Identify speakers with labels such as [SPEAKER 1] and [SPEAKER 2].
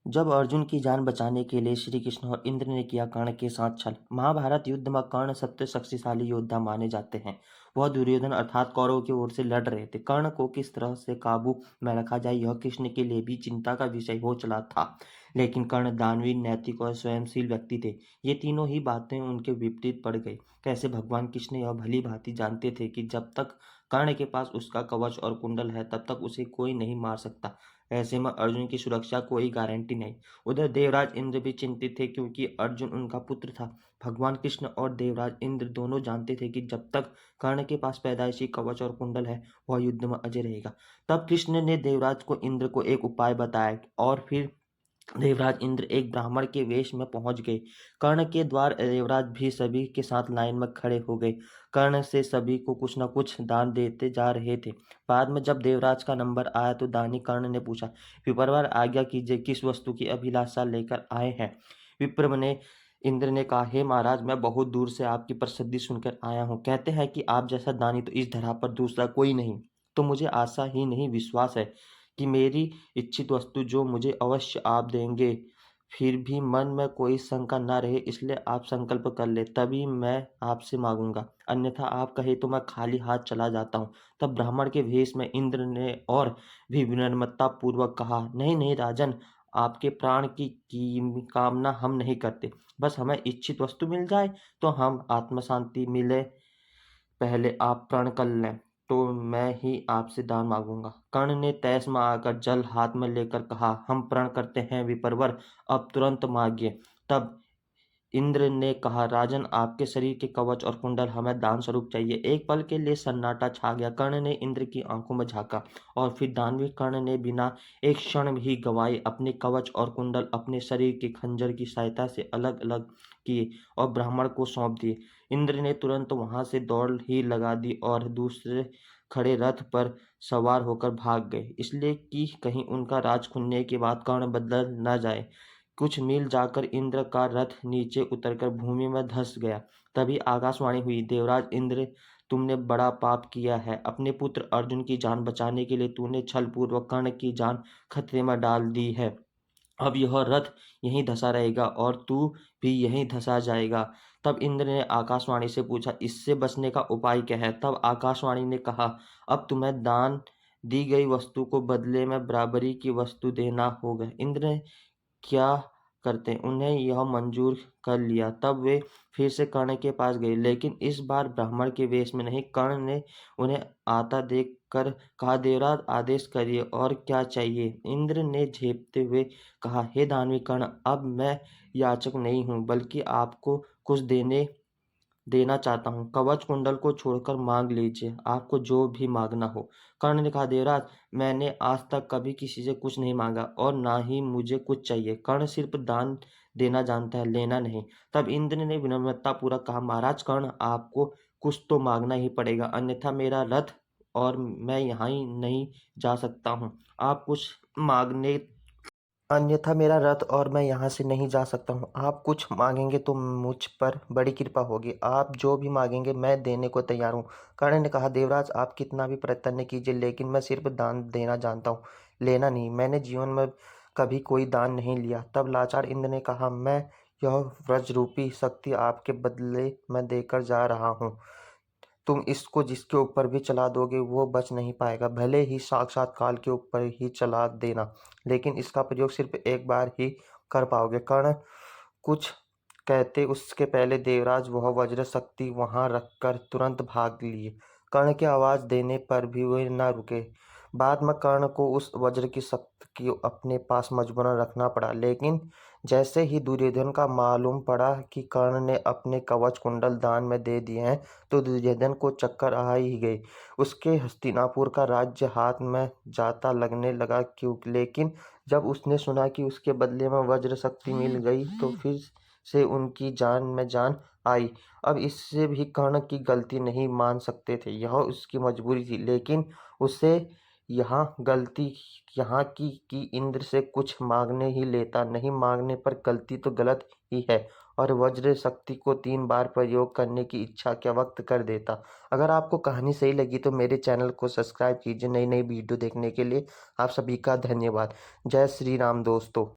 [SPEAKER 1] जब अर्जुन की जान बचाने के लिए श्री कृष्ण और इंद्र ने किया कर्ण के साथ छल। महाभारत युद्ध में कर्ण सबसे शक्तिशाली योद्धा माने जाते हैं। वह दुर्योधन अर्थात कौरव की ओर से लड़ रहे थे। कर्ण को किस तरह से काबू में रखा जाए यह कृष्ण के लिए भी चिंता का विषय हो चला था। लेकिन कर्ण दानवीर, नैतिक और स्वयंशील व्यक्ति थे। ये तीनों ही बातें उनके विपरीत पड़ गई। कैसे? भगवान कृष्ण यह भली भांति जानते थे कि जब तक कर्ण के पास उसका कवच और कुंडल है तब तक उसे कोई नहीं मार सकता। ऐसे में अर्जुन की सुरक्षा कोई गारंटी नहीं। उधर देवराज इंद्र भी चिंतित थे क्योंकि अर्जुन उनका पुत्र था। भगवान कृष्ण और देवराज इंद्र दोनों जानते थे कि जब तक कर्ण के पास पैदाइशी कवच और कुंडल है वह युद्ध में अजय रहेगा। तब कृष्ण ने देवराज को इंद्र को एक उपाय बताया और फिर देवराज इंद्र एक ब्राह्मण के वेश में पहुंच गए। कर्ण के द्वार देवराज भी सभी के साथ लाइन में खड़े हो गए। कर्ण से सभी को कुछ न कुछ दान देते जा रहे थे। बाद में जब देवराज का नंबर आया तो दानी कर्ण ने पूछा, विप्रवर आज्ञा कीजिए, किस वस्तु की अभिलाषा लेकर आए हैं? विप्र ने इंद्र ने कहा, हे महाराज, मैं बहुत दूर से आपकी प्रसिद्धि सुनकर आया हूँ। कहते हैं कि आप जैसा दानी तो इस धरा पर दूसरा कोई नहीं। तो मुझे आशा ही नहीं विश्वास है कि मेरी इच्छित वस्तु जो मुझे अवश्य आप देंगे। फिर भी मन में कोई शंका न रहे इसलिए आप संकल्प कर ले, तभी मैं आपसे मांगूंगा। अन्यथा आप कहे तो मैं खाली हाथ चला जाता हूँ। तब ब्राह्मण के वेश में इंद्र ने और भी विनम्रता पूर्वक कहा, नहीं नहीं राजन, आपके प्राण की कामना हम नहीं करते। बस हमें इच्छित वस्तु मिल जाए तो हम आत्म शांति मिले। पहले आप प्रण कर लें तो मैं ही आपसे दान मांगूंगा। कर्ण ने तैस में आकर जल हाथ में लेकर कहा, हम प्रण करते हैं विप्रवर, अब तुरंत मांगिए। तब इंद्र ने कहा, राजन, आपके शरीर के कवच और कुंडल हमें दान स्वरूप चाहिए। एक पल के लिए सन्नाटा छा गया। कर्ण ने इंद्र की आंखों में झांका और फिर दानवीर कर्ण ने बिना एक क्षण भी गवाए अपने कवच और कुंडल अपने शरीर के खंजर की सहायता से अलग अलग किए और ब्राह्मण को सौंप दिए। इंद्र ने तुरंत वहां से दौड़ ही लगा दी और दूसरे खड़े रथ पर सवार होकर भाग गए, इसलिए कि कहीं उनका राज खुलने के बाद कर्ण बदल न जाए। कुछ मील जाकर इंद्र का रथ नीचे उतरकर भूमि में धंस गया। तभी आकाशवाणी हुई, देवराज इंद्र, तुमने बड़ा पाप किया है। अपने पुत्र अर्जुन की जान बचाने के लिए तूने छल पूर्वक कर्ण की जान खतरे में डाल दी है। अब यह रथ यहीं धंसा रहेगा और तू भी यहीं धंसा जाएगा। तब इंद्र ने आकाशवाणी से पूछा, इससे बचने का उपाय क्या है? तब आकाशवाणी ने कहा, अब तुम्हें दान दी गई वस्तु को बदले में बराबरी की वस्तु देना होगा। इंद्र ने क्या करते उन्हें यह मंजूर कर लिया। तब वे फिर से कर्ण के पास गए, लेकिन इस बार ब्राह्मण के वेश में नहीं। कर्ण ने उन्हें आता देख कर कहा, देवराज, आदेश करिए, और क्या चाहिए? इंद्र ने झेपते हुए कहा, हे दानवी कर्ण, अब मैं याचक नहीं हूँ बल्कि आपको कुछ देना चाहता हूँ। कवच कुंडल को छोड़कर मांग लीजिए, आपको जो भी मांगना हो। कर्ण ने कहा, देवराज, मैंने आज तक कभी किसी से कुछ नहीं मांगा और ना ही मुझे कुछ चाहिए। कर्ण सिर्फ दान देना जानता है, लेना नहीं। तब इंद्र ने विनम्रता पूर्वक कहा, महाराज कर्ण, आपको कुछ तो मांगना ही पड़ेगा, अन्यथा मेरा रथ और मैं यहाँ ही नहीं जा सकता हूँ। आप कुछ मांगने अन्यथा मेरा रथ और मैं यहाँ से नहीं जा सकता हूँ। आप कुछ मांगेंगे तो मुझ पर बड़ी कृपा होगी। आप जो भी मांगेंगे मैं देने को तैयार हूँ। कर्ण ने कहा, देवराज, आप कितना भी प्रयत्न कीजिए, लेकिन मैं सिर्फ दान देना जानता हूँ, लेना नहीं। मैंने जीवन में कभी कोई दान नहीं लिया। तब लाचार इंद्र ने कहा, मैं यह वज्र रूपी शक्ति आपके बदले में देकर जा रहा हूँ। तुम इसको जिसके ऊपर भी चला दोगे वो बच नहीं पाएगा, भले ही साक्षात काल के ऊपर ही चला देना, लेकिन इसका प्रयोग सिर्फ एक बार ही कर पाओगे। कर्ण कुछ कहते उसके पहले देवराज वह वज्र शक्ति वहां रखकर तुरंत भाग लिए। कर्ण की आवाज देने पर भी वे न रुके। बाद में कर्ण को उस वज्र की शक्ति की अपने पास मजबूरन रखना पड़ा, लेकिन जैसे ही दुर्योधन का मालूम पड़ा कि कर्ण ने अपने कवच कुंडल दान में दे दिए हैं तो दुर्योधन को चक्कर आ ही गई। उसके हस्तिनापुर का राज्य हाथ में जाता लगने लगा, क्यों? लेकिन जब उसने सुना कि उसके बदले में वज्र शक्ति मिल गई तो फिर से उनकी जान में जान आई। अब इससे भी कर्ण की गलती नहीं मान सकते थे, यह उसकी मजबूरी थी। लेकिन उसे यहाँ गलती यहाँ की कि इंद्र से कुछ मांगने ही लेता, नहीं मांगने पर गलती तो गलत ही है, और वज्र शक्ति को 3 बार प्रयोग करने की इच्छा क्या वक्त कर देता। अगर आपको कहानी सही लगी तो मेरे चैनल को सब्सक्राइब कीजिए। नई नई वीडियो देखने के लिए आप सभी का धन्यवाद। जय श्री राम दोस्तों।